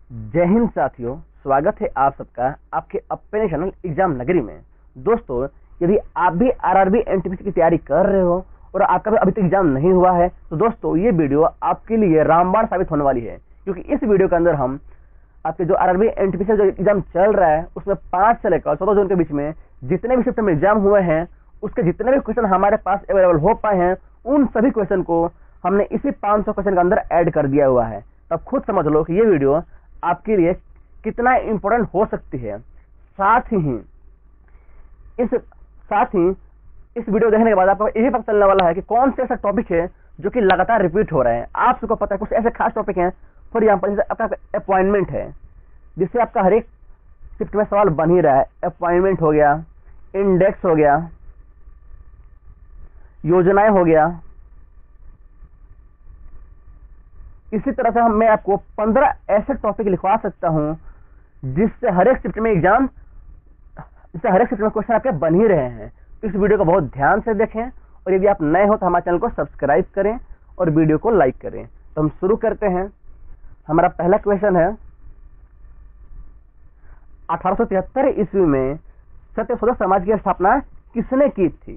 जय हिंद साथियों, स्वागत है आप सबका आपके अपने चैनल एग्जाम नगरी में। दोस्तों, यदि आप भी आरआरबी एनटीपीसी की तैयारी कर रहे हो और आपका भी अभी तक एग्जाम नहीं हुआ है तो दोस्तों ये वीडियो आपके लिए रामबाण साबित होने वाली है, क्योंकि इस वीडियो के अंदर हम आपके जो आरआरबी एनटीपीसी जो एग्जाम चल रहा है उसमें 5 से लेकर 14 जून के बीच में जितने भी शिफ्ट में एग्जाम हुए हैं उसके जितने भी क्वेश्चन हमारे पास अवेलेबल हो पाए हैं उन सभी क्वेश्चन को हमने इसी 500 क्वेश्चन के अंदर ऐड कर दिया हुआ है। तब खुद समझ लो कि ये वीडियो आपके लिए कितना इंपॉर्टेंट हो सकती है। साथ ही इस वीडियो देखने के बाद आपको यही पता चलने वाला है कि कौन से ऐसा टॉपिक है जो कि लगातार रिपीट हो रहे हैं। आप सबको पता है कुछ ऐसे खास टॉपिक हैं, फॉर एग्जाम्पल जैसे आपका अपॉइंटमेंट है जिससे आपका हर एक शिफ्ट में सवाल बन ही रहा है। अपॉइंटमेंट हो गया, इंडेक्स हो गया, योजनाएं हो गया। इसी तरह से मैं आपको 15 ऐसे टॉपिक लिखवा सकता हूं जिससे हर एक शिफ्ट में क्वेश्चन आपके बन ही रहे हैं। इस वीडियो को बहुत ध्यान से देखें और यदि आप नए हो तो हमारे चैनल को सब्सक्राइब करें और वीडियो को लाइक करें। तो हम शुरू करते हैं। हमारा पहला क्वेश्चन है, 1873 ईस्वी में सत्यशोधक समाज की स्थापना किसने की थी?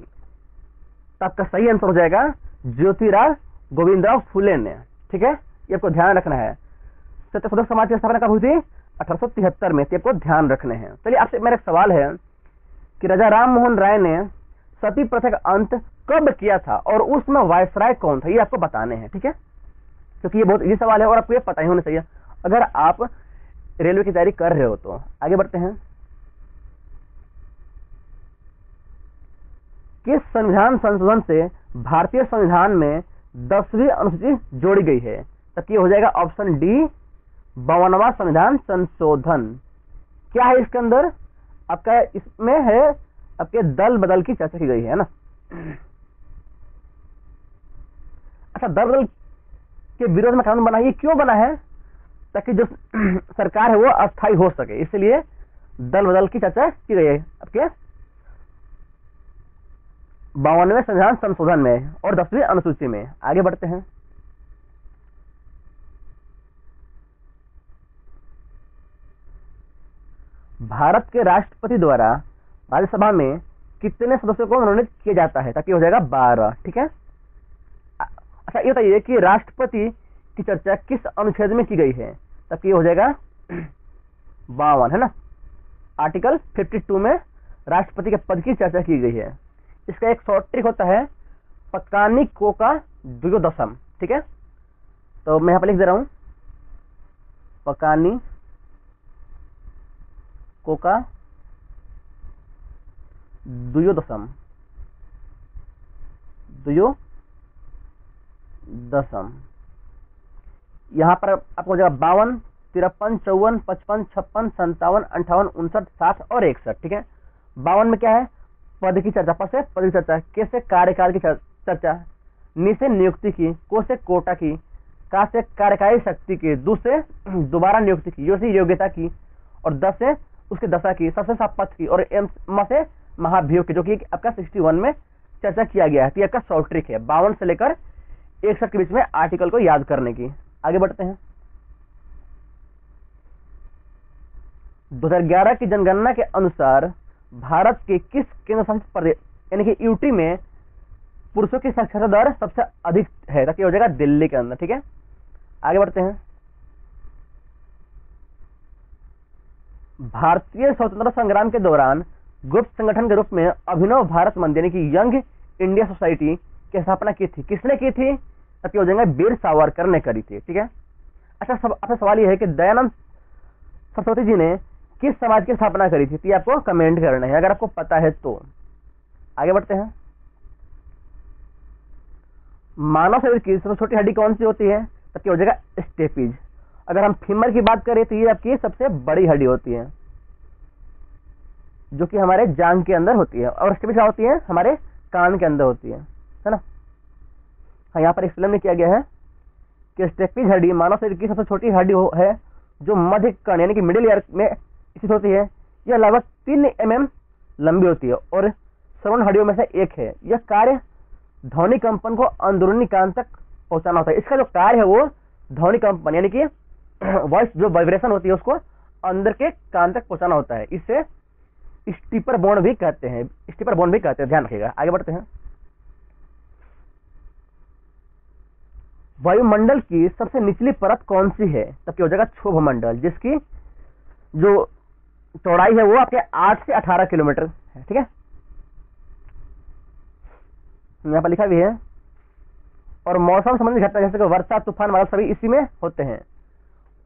तो आपका सही आंसर हो जाएगा ज्योतिराव गोविंदराव फुले ने। ठीक है, ये आपको ध्यान रखना है। सत्यशोधक समाज की स्थापना कब हुई थी? 1873 में। आपको ध्यान रखने हैं। चलिए, आपसे मेरा एक सवाल है कि राजा राम मोहन राय ने सती प्रथा का अंत कब किया था और उसमें वायसराय कौन था? ये आपको बताने हैं। ठीक है, क्योंकि ये बहुत इजी सवाल है और आपको ये पता ही होना चाहिए अगर आप रेलवे की तैयारी कर रहे हो। तो आगे बढ़ते हैं। किस संविधान संशोधन से भारतीय संविधान में 10वीं अनुसूची जोड़ी गई है? तब ये हो जाएगा ऑप्शन डी, 52वां संविधान संशोधन। क्या है इसके अंदर? आपका इसमें है आपके दल बदल की चर्चा की गई है ना। अच्छा, दल बदल के विरोध में कानून बना, ये क्यों बना है? ताकि जो सरकार है वो अस्थायी हो सके, इसलिए दल बदल की चर्चा की गई है आपके 52वें संविधान संशोधन में और 10वीं अनुसूची में। आगे बढ़ते हैं। भारत के राष्ट्रपति द्वारा राज्यसभा में कितने सदस्यों को मनोनीत किया जाता है? ताकि हो जाएगा 12। ठीक है। अच्छा, ये बताइए कि राष्ट्रपति की चर्चा किस अनुच्छेद में की गई है? ताकि हो जाएगा 52, है ना। आर्टिकल 52 में राष्ट्रपति के पद की चर्चा की गई है। इसका एक शॉर्ट ट्रिक होता है पकानी कोका द्वियोदशम। ठीक है, तो मैं यहां पर लिख दे रहा हूं पकानी कोका द्वियोदशम। यहां पर आपको हो जाएगा 52, 53, 54, 55, 56, 57, 58, 59, 60 और 61। ठीक है। 52 में क्या है? पद की चर्चा। पद से पद की चर्चा। के से कार्यकाल की चर्चा। नि से नियुक्ति की। को से कोटा की। का से कार्यकारी शक्ति की। दु से दोबारा नियुक्ति की। यो से योग्यता की। और 10 से उसके दशा की। सबसे शपथ की। और म से महाभियोग की, जो कि आपका 61 में चर्चा किया गया है। तो आपका शॉर्ट ट्रिक है 52 से लेकर 61 के बीच में आर्टिकल को याद करने की। आगे बढ़ते हैं। 2011 की जनगणना के अनुसार भारत के किस केंद्र शासित प्रदेश यानी कि यूटी में पुरुषों की साक्षरता दर सबसे अधिक है? ताकि हो जाएगा दिल्ली के अंदर। ठीक है, आगे बढ़ते हैं। भारतीय स्वतंत्रता संग्राम के दौरान गुप्त संगठन के रूप में अभिनव भारत मंदिर यानी कि यंग इंडिया सोसाइटी की स्थापना की थी। किसने की थी? ताकि हो जाएगा वीर सावरकर ने करी थी। ठीक है। अच्छा, आपसे सवाल यह है कि दयानंद सरस्वती जी ने किस समाज की स्थापना करी थी? तो आपको कमेंट करना है अगर आपको पता है तो। आगे बढ़ते हैं। मानव शरीर की सबसे छोटी हड्डी कौन सी होती है? ताकि हो जाएगा स्टेपीज। अगर हम फीमर की बात करें तो ये आपकी सबसे बड़ी हड्डी होती है जो कि हमारे जांघ के अंदर होती है। और स्टेपीज क्या होती है? हमारे कान के अंदर होती है ना। हाँ, यहाँ पर एक्सप्लेन किया गया है कि स्टेपीज हड्डी मानव शरीर की सबसे छोटी हड्डी है जो मध्य कर्ण यानी कि मिडिल ईयर में स्थित होती है। यह लगभग 3 mm लंबी होती है और श्रवण हड्डियों में से एक है। यह कार्य ध्वनि कंपन को अंदरूनी कान तक पहुंचाना होता है। इसका जो कार्य है वो ध्वनि कंपन यानी कि वॉइस जो वाइब्रेशन होती है उसको अंदर के कान तक पहुंचाना होता है। इसे स्टीपर बोन भी कहते हैं, स्टीपर बोन भी कहते हैं, ध्यान रखिएगा। आगे बढ़ते हैं। वायुमंडल की सबसे निचली परत कौन सी है? तब क्या हो जाएगा क्षोभ मंडल, जिसकी जो चौड़ाई है वो आपके 8 से 18 किलोमीटर है। ठीक है, यहाँ पर लिखा भी है। और मौसम संबंधी घटना जैसे कि वर्षा, तूफान, बादल सभी इसी में होते हैं।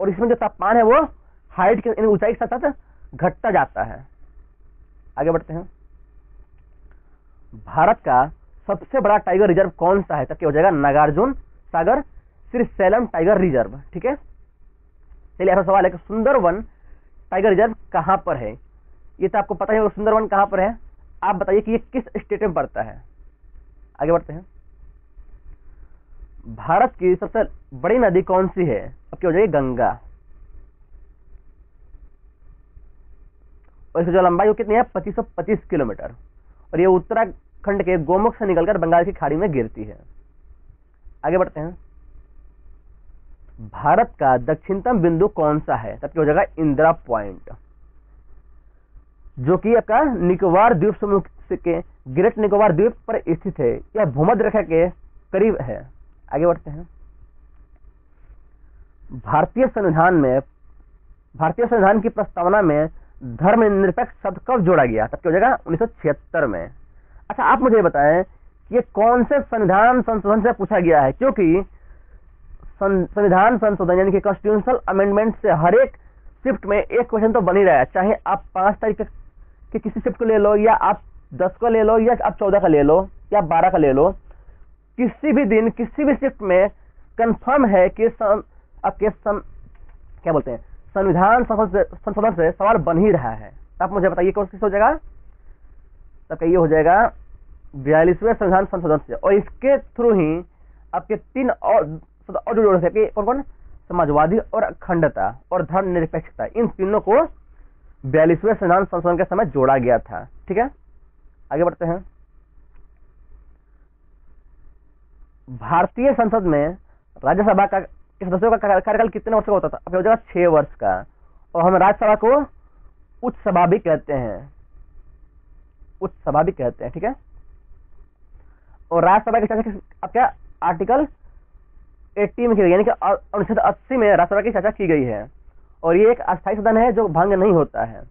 और इसमें जो तापमान है वो हाइट के ऊंचाई के साथ साथ घटता जाता है। आगे बढ़ते हैं। भारत का सबसे बड़ा टाइगर रिजर्व कौन सा है? तब क्या हो जाएगा Nagarjuna Sagar Shri slam tiger reserve. ठीक है, चलिए ऐसा सवाल है कि सुंदरवन टाइगर रिजर्व कहां पर है? ये तो आपको पता है सुंदरवन कहां पर है। आप बताइए कि ये किस स्टेट में पड़ता है। आगे बढ़ते हैं। भारत की सबसे बड़ी नदी कौन सी है? अब क्या हो जाएगी गंगा। और इसकी जो लंबाई वो कितनी है? 2525 किलोमीटर। और ये उत्तराखंड के गोमुख से निकलकर बंगाल की खाड़ी में गिरती है। आगे बढ़ते हैं। भारत का दक्षिणतम बिंदु कौन सा है? तब क्या हो जाएगा इंदिरा पॉइंट, जो कि आपका निकोबार द्वीप समूह के ग्रेट निकोबार द्वीप पर स्थित है। यह भूमध्य रेखा के करीब है। आगे बढ़ते हैं। भारतीय संविधान की प्रस्तावना में धर्मनिरपेक्ष शब्द कब जोड़ा गया? तब क्या हो जाएगा 1976 में। अच्छा, आप मुझे बताएं कि ये कौन से संविधान संशोधन से पूछा गया है? क्योंकि संविधान संशोधन यानी कि कॉन्स्टिट्यूशनल अमेंडमेंट से हर एक शिफ्ट में एक क्वेश्चन तो बन ही रहा है, चाहे आप 5 तारीख के किसी शिफ्ट को ले लो, या आप 10 को ले लो, या आप 14 का ले लो, या 12 का ले लो। किसी भी दिन किसी भी शिफ्ट में कंफर्म है कि आपके क्या बोलते हैं संविधान संशोधन से सवाल बन ही रहा है। आप मुझे बताइए कौन सी हो जाएगा? तब ये हो जाएगा 42वें संविधान संशोधन से। और इसके थ्रू ही आपके 3 और जो जोड़ सके कौन कौन? समाजवादी और अखंडता और धर्मनिरपेक्षता, इन तीनों को 42वें संविधान संशोधन के समय जोड़ा गया था। ठीक है, आगे बढ़ते हैं। भारतीय संसद में राज्यसभा का सदस्यों का कार्यकाल कितने वर्ष का होता था? अब हो जाएगा 6 वर्ष का। और हम राज्यसभा को उच्च सभा भी कहते हैं, उच्च सभा भी कहते हैं। ठीक है, और राज्यसभा की चर्चा अब क्या आर्टिकल 80 में की गई, यानी कि अनुच्छेद 80 में राज्यसभा की चर्चा की गई है। और ये एक अस्थायी सदन है जो भंग नहीं होता है।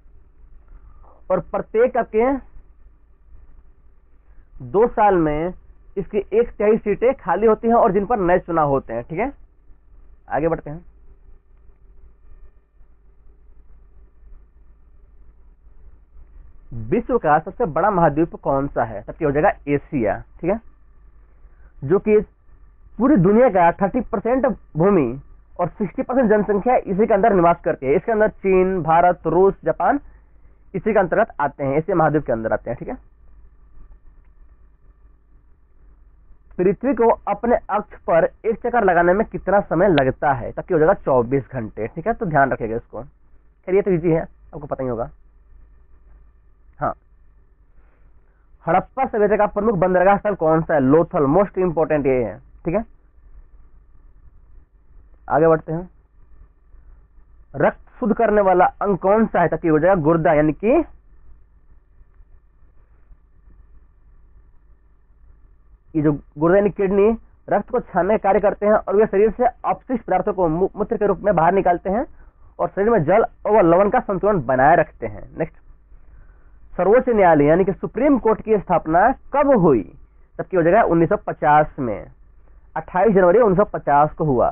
और प्रत्येक आपके 2 साल में इसकी 1/3 सीटें खाली होती हैं और जिन पर नए चुनाव होते हैं। ठीक है, आगे बढ़ते हैं। विश्व का सबसे बड़ा महाद्वीप कौन सा है? तब क्या हो जाएगा एशिया। ठीक है, जो कि पूरी दुनिया का 30% भूमि और 60% जनसंख्या इसी के अंदर निवास करती है। इसके अंदर चीन, भारत, रूस, जापान इसी के अंतर्गत आते हैं, एशिया महाद्वीप के अंदर आते हैं। ठीक है, पृथ्वी को अपने अक्ष पर एक चक्कर लगाने में कितना समय लगता है? तब क्या हो जाएगा 24 घंटे। ठीक है, तो ध्यान रखिएगा इसको। खैर ये तो इजी है, आपको पता ही होगा। हाँ, हड़प्पा सभ्यता का प्रमुख बंदरगाह स्थल कौन सा है? लोथल, मोस्ट इंपोर्टेंट ये है। ठीक है, आगे बढ़ते हैं। रक्त शुद्ध करने वाला अंग कौन सा है? तब हो जाएगा गुर्दा, यानी कि ये जो गुर्दा यानी किडनी रक्त को छानने का कार्य करते हैं और वे शरीर से अपशिष्ट पदार्थों को मूत्र के रूप में बाहर निकालते हैं और शरीर में जल और लवण का संतुलन बनाए रखते हैं। नेक्स्ट, सर्वोच्च न्यायालय यानी कि सुप्रीम कोर्ट की स्थापना कब हुई? तब की हो जाएगा 1950 में, 28 जनवरी 1950 को हुआ।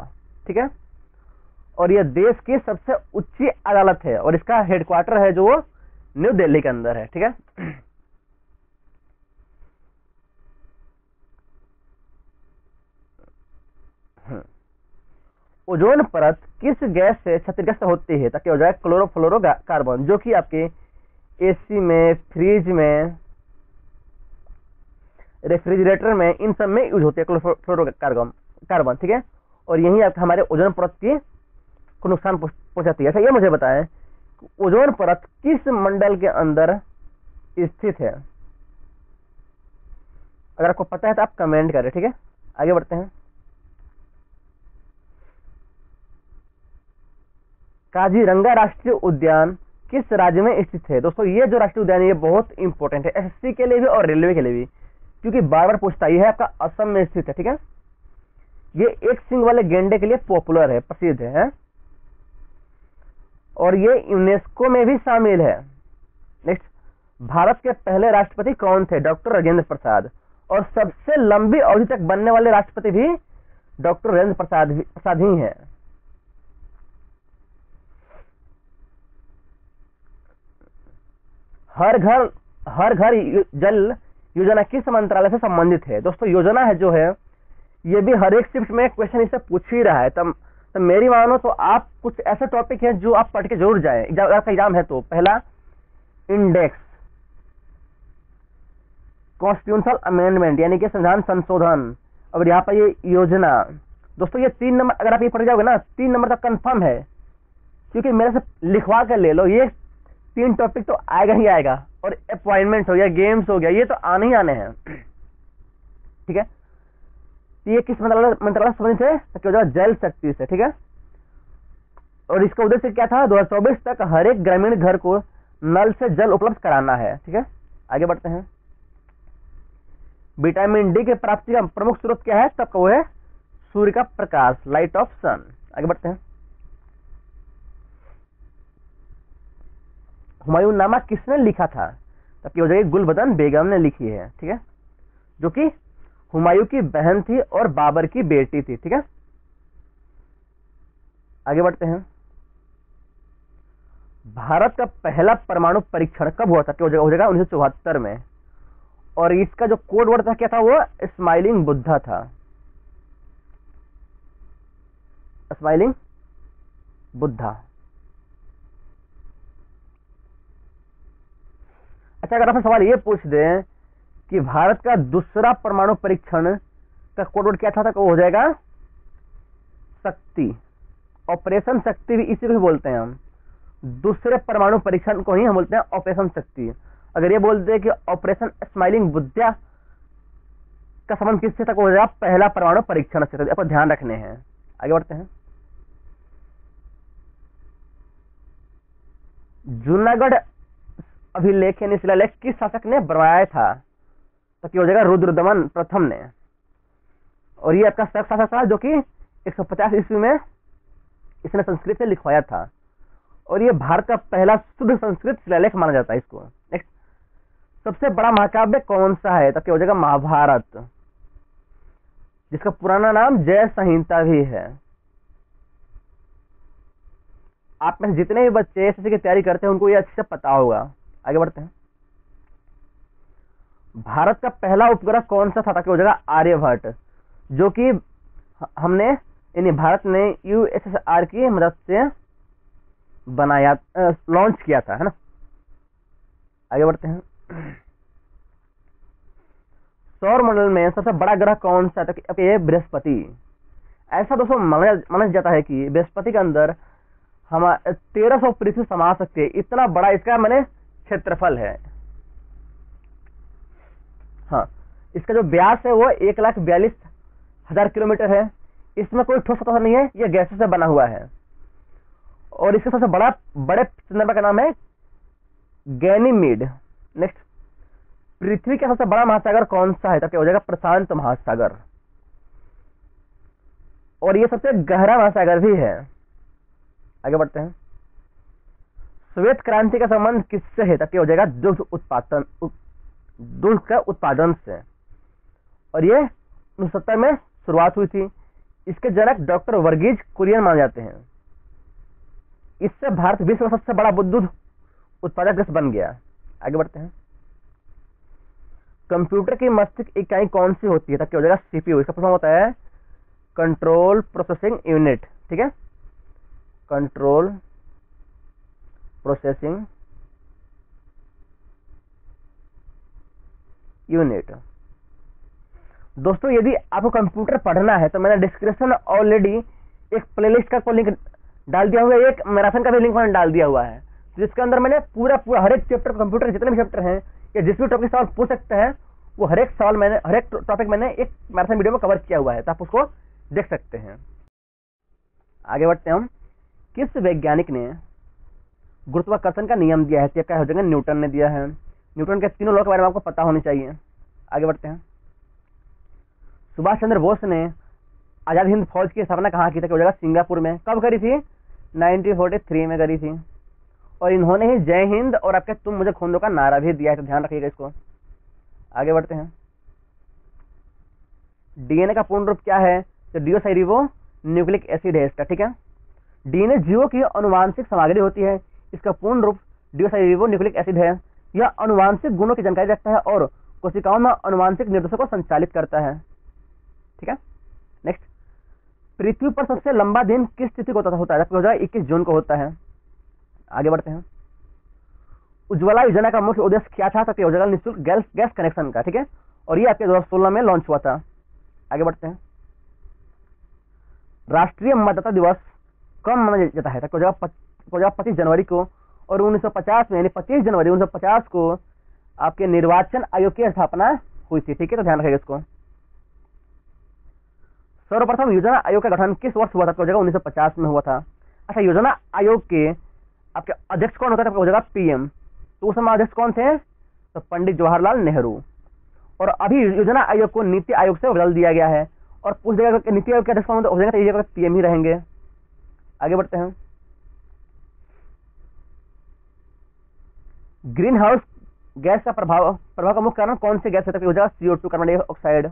ठीक है, और यह देश की सबसे उच्च अदालत है और इसका हेडक्वार्टर है जो न्यू दिल्ली के अंदर है। ठीक है, ओजोन परत किस गैस से क्षतिग्रस्त होती है? ताकि हो जाए क्लोरोफ्लोरोकार्बन, जो कि आपके एसी में, फ्रिज में, रेफ्रिजरेटर में, इन सब में यूज होती है क्लोरोफ्लोरोकार्बन। ठीक है, और यही आपके हमारे ओजोन परत को नुकसान पहुंचाती है। अच्छा, ये मुझे बताएं ओजोन परत किस मंडल के अंदर स्थित है? अगर आपको पता है तो आप कमेंट करें। ठीक है, आगे बढ़ते हैं। काजीरंगा राष्ट्रीय उद्यान किस राज्य में स्थित है? दोस्तों ये जो राष्ट्रीय उद्यान है ये बहुत इंपॉर्टेंट है एसएससी के लिए भी और रेलवे के लिए भी, क्योंकि बार बार पूछता है। आपका असम में स्थित है, ठीक है। ये एक सींग वाले गेंडे के लिए पॉपुलर है, प्रसिद्ध है, और ये यूनेस्को में भी शामिल है। नेक्स्ट, भारत के पहले राष्ट्रपति कौन थे? डॉक्टर राजेंद्र प्रसाद। और सबसे लंबी अवधि तक बनने वाले राष्ट्रपति भी डॉक्टर राजेंद्र प्रसाद ही हैं। हर घर जल योजना किस मंत्रालय से संबंधित है? दोस्तों योजना है जो है ये भी हर एक शिफ्ट में क्वेश्चन इससे पूछ ही रहा है। तो मेरी मानो तो आप कुछ ऐसे टॉपिक है जो आप पढ़ के जरूर जाए, आपका एग्जाम है तो। पहला इंडेक्स, कॉन्स्टिट्यूशनल अमेंडमेंट यानी कि संविधान संशोधन, और यहाँ पर ये योजना। दोस्तों ये 3 नंबर अगर आप ये पढ़ जाओगे ना, 3 नंबर तक कंफर्म है, क्योंकि मेरे से लिखवा कर ले लो, ये 3 टॉपिक तो आएगा ही आएगा। और अपॉइंटमेंट हो गया, गेम्स हो गया, ये तो आने ही आने हैं, ठीक है। ये किस मंत्रालय संबंधित है? जल शक्ति से, ठीक है। और इसका उद्देश्य क्या था? 2024 तक हर एक ग्रामीण घर को नल से जल उपलब्ध कराना है, ठीक है। आगे बढ़ते हैं। विटामिन डी की प्राप्ति का प्रमुख स्रोत क्या है? तब वो है सूर्य का प्रकाश, लाइट ऑफ सन। आगे बढ़ते हैं। हुमायूं नामा किसने लिखा था? तब की हो जाएगी गुलबदन बेगम ने लिखी है, ठीक है, जो कि हुमायूं की बहन थी और बाबर की बेटी थी, ठीक है। आगे बढ़ते हैं। भारत का पहला परमाणु परीक्षण कब हुआ था? हो जाएगा 1974 में, और इसका जो कोड वर्ड था क्या था? वो स्माइलिंग बुद्धा था, स्माइलिंग बुद्धा। अच्छा, अगर आपसे सवाल ये पूछ दें कि भारत का दूसरा परमाणु परीक्षण का कोड वर्ड क्या था, तो हो जाएगा शक्ति, ऑपरेशन शक्ति भी इसी को ही बोलते हैं हम। दूसरे परमाणु परीक्षण को ही हम बोलते हैं ऑपरेशन शक्ति। अगर ये बोलते हैं कि ऑपरेशन स्माइलिंग बुद्धा का संबंध किससे तक हो जाएगा? पहला परमाणु परीक्षण से। आपको ध्यान रखने हैं। आगे बढ़ते हैं। जूनागढ़ अभिलेख यानी शिलालेख किस शासक ने बनवाया था? तो क्या हो जाएगा? रुद्रदमन प्रथम ने। और ये आपका शासक था जो कि 150 ईस्वी में इसने संस्कृत से लिखवाया था, और ये भारत का पहला शुद्ध संस्कृत शिलालेख माना जाता है इसको। नेक्स्ट, सबसे बड़ा महाकाव्य कौन सा है? तो क्या हो जाएगा? महाभारत, जिसका पुराना नाम जय संहिता भी है। आप में जितने भी बच्चे एसएससी की तैयारी करते हैं उनको ये अच्छे से पता होगा। आगे बढ़ते हैं। भारत का पहला उपग्रह कौन सा था? हो जाएगा आर्यभट्ट, जो कि हमने यानी भारत ने यूएसएसआर की मदद से बनाया, लॉन्च किया था, है ना। आगे बढ़ते हैं। सौर मंडल में सबसे बड़ा ग्रह कौन सा? तो ये बृहस्पति। ऐसा दोस्तों माना जाता है कि बृहस्पति के अंदर हम 1300 पृथ्वी समा सकते हैं, इतना बड़ा इसका मैंने क्षेत्रफल है। हाँ, इसका जो व्यास है वो 1,42,000 किलोमीटर है। इसमें कोई ठोस पदार्थ नहीं है, यह गैसों से बना हुआ है। और इसका सबसे बड़े चंद्रमा का नाम है गैनीमीड। नेक्स्ट, पृथ्वी का सबसे बड़ा महासागर कौन सा है? तो क्या हो जाएगा? प्रशांत महासागर। और ये सबसे गहरा महासागर भी है। आगे बढ़ते हैं। श्वेत क्रांति का संबंध किससे है? तो क्या हो जाएगा? दुग्ध का उत्पादन से। और ये 1970 में शुरुआत हुई थी। इसके जनक डॉक्टर वर्गीज कुरियन माने जाते हैं। इससे भारत विश्व का सबसे बड़ा दूध उत्पादक देश बन गया। आगे बढ़ते हैं। कंप्यूटर की मस्तिष्क इकाई कौन सी होती है? तो क्या हो जाएगा? सीपीयू। इसका पूरा होता है कंट्रोल प्रोसेसिंग यूनिट, ठीक है, कंट्रोल प्रोसेसिंग यूनिट। दोस्तों यदि आपको कंप्यूटर पढ़ना है तो मैंने डिस्क्रिप्शन ऑलरेडी एक प्लेलिस्ट का लिंक डाल दिया हुआ है, एक मैराथन का भी लिंक मैंने डाल दिया हुआ है, जिसके अंदर मैंने पूरा हर एक चैप्टर कंप्यूटर जितने भी चैप्टर हैं या जिस भी टॉपिक सवाल पूछ सकते हैं वो हर एक टॉपिक मैंने एक मैराथन वीडियो में कवर किया हुआ है, तो आप उसको देख सकते हैं। आगे बढ़ते हैं हम। किस वैज्ञानिक ने गुरुत्वाकर्षण का नियम दिया है? तो क्या हो जाएगा? न्यूटन ने दिया है। न्यूटन के तीनों लॉ के बारे में आपको पता होनी चाहिए। आगे बढ़ते हैं। सुभाष चंद्र बोस ने आजाद हिंद फौज की स्थापना कहाँ की? हो जाएगा सिंगापुर में। कब करी थी? 1943 में करी थी। और इन्होंने ही जय हिंद और आपके तुम मुझे खून दो का नारा भी दिया है, तो ध्यान रखिएगा इसको। आगे बढ़ते हैं। डीएनए का पूर्ण रूप क्या है? तो डिओक्सीराइबो न्यूक्लिक एसिड है इसका, ठीक है। डीएनए जीवों की अनुवांशिक सामग्री होती है। इसका पूर्ण रूप डिओक्सीराइबो न्यूक्लिक एसिड है। यह अनुवांशिक गुणों की जानकारी रखता है और कोशिकाओं में अनुवांशिक निर्देशों को संचालित करता है, ठीक है। नेक्स्ट, पृथ्वी पर सबसे लंबा दिन किस तिथि को होता है? 21 जून को होता है। आगे बढ़ते हैं। उज्ज्वला योजना का मुख्य उद्देश्य क्या था? हो जाएगा निःशुल्क गैस कनेक्शन का, ठीक है। और ये आपके 2016 में लॉन्च हुआ था। आगे बढ़ते हैं। राष्ट्रीय मतदाता दिवस कब मनाया जाता है? हो जाएगा 25 जनवरी को। और 1950 में यानी 25 जनवरी 1950 को आपके निर्वाचन आयोग की स्थापना हुई थी, ठीक है। तो ध्यान रखिएगा इसको। सर्वप्रथम योजना आयोग का गठन किस वर्ष हुआ था? हो जाएगा 1950 में हुआ था। अच्छा, योजना आयोग के आपके अध्यक्ष कौन होता था? हो जाएगा पीएम। तो उस समय अध्यक्ष कौन थे? तो पंडित जवाहरलाल नेहरू। और अभी योजना आयोग को नीति आयोग से बदल दिया गया है। और पूछ देगा कि नीति आयोग के अध्यक्ष कौन हो जाएगा? तो ये जगह पीएम ही रहेंगे। आगे बढ़ते हैं। ग्रीन हाउस गैस का प्रभाव का मुख्य कारण कौन से गैस है? हो जाएगा CO2 carbon dioxide.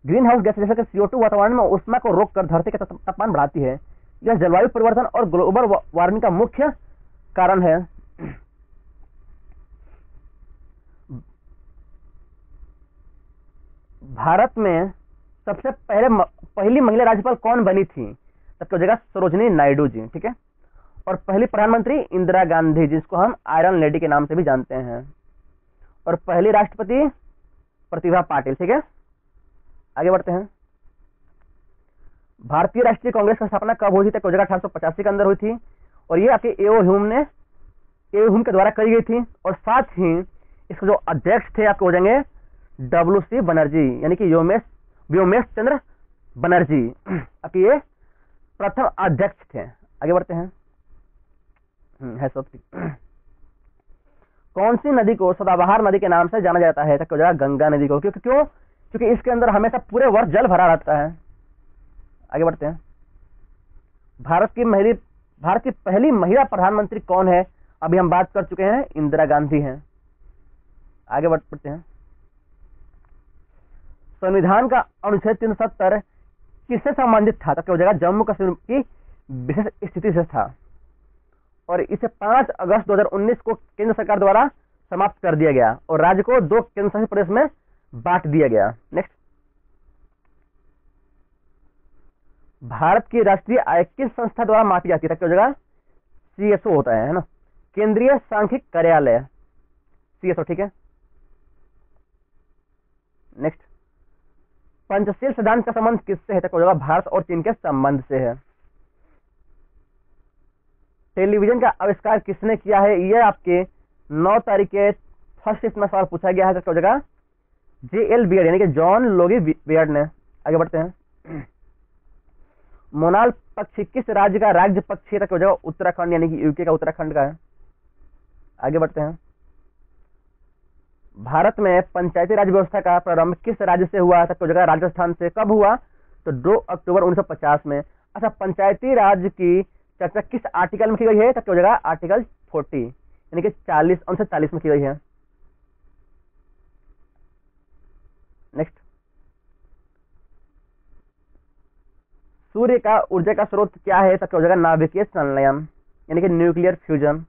Green house gas जैसे कि CO2 वातावरण में ऊष्मा को रोककर धरती का तापमान बढ़ाती है। यह जलवायु परिवर्तन और ग्लोबल वार्मिंग का मुख्य कारण है। भारत में सबसे पहली महिला राज्यपाल कौन बनी थी? तब हो जाएगा सरोजिनी नायडू जी, ठीक है। और पहली प्रधानमंत्री इंदिरा गांधी, जिसको हम आयरन लेडी के नाम से भी जानते हैं। और पहली राष्ट्रपति प्रतिभा पाटिल, ठीक है। आगे बढ़ते हैं। भारतीय राष्ट्रीय कांग्रेस की स्थापना कब हुई थी? हो जाएगा 1885 के अंदर हुई थी। और ये आपके एओ ह्यूम के द्वारा करी गई थी। और साथ ही इसके जो अध्यक्ष थे आपके हो जाएंगे WC बनर्जी, यानी कि व्योमेश चंद्र बनर्जी आपके ये प्रथम अध्यक्ष थे। आगे बढ़ते हैं। है सब ठीक। कौन सी नदी को सदाबहार नदी के नाम से जाना जाता है? हो जाएगा गंगा नदी को। क्योंकि इसके अंदर हमेशा पूरे वर्ष जल भरा रहता है। आगे बढ़ते हैं। भारत की पहली महिला प्रधानमंत्री कौन है? अभी हम बात कर चुके हैं, इंदिरा गांधी हैं। आगे बढ़ते हैं। संविधान का अनुच्छेद 370 किससे संबंधित था? हो जाएगा जम्मू कश्मीर की विशेष स्थिति से था। और इसे 5 अगस्त 2019 को केंद्र सरकार द्वारा समाप्त कर दिया गया और राज्य को 2 केंद्र शासित प्रदेश में बांट दिया गया। नेक्स्ट, भारत की राष्ट्रीय आय किस संस्था द्वारा मापी जाती है? हो जाएगा CSO होता है ना, केंद्रीय सांख्यिकी कार्यालय, CSO, ठीक है। नेक्स्ट, पंचशील सिद्धांत का संबंध किससे है? हो जाएगा भारत और चीन के संबंध से है। टेलीविजन का आविष्कार किसने किया है? यह आपके 9 तारीख के फर्स्ट शिफ्ट में सवाल पूछा गया है। हो जाएगा JL बियर्ड, यानी कि जॉन लोगी बियर्ड ने। आगे बढ़ते हैं। मोनाल पक्षी किस राज्य का राज्य पक्षी है? हो जाएगा उत्तराखंड, यानी कि यूके का उत्तराखंड का है। आगे बढ़ते हैं। भारत में पंचायती राज व्यवस्था का प्रारंभ किस राज्य से हुआ? हो जाएगा राजस्थान से। कब हुआ? तो 2 अक्टूबर 1950 में। अच्छा, पंचायती राज की चर्चा किस आर्टिकल में की गई है? हो जाएगा आर्टिकल 40, यानी कि 40 में की गई है। नेक्स्ट, सूर्य का ऊर्जा का स्रोत क्या है? हो जाएगा नाभिकीय संलयन, यानी कि न्यूक्लियर फ्यूजन।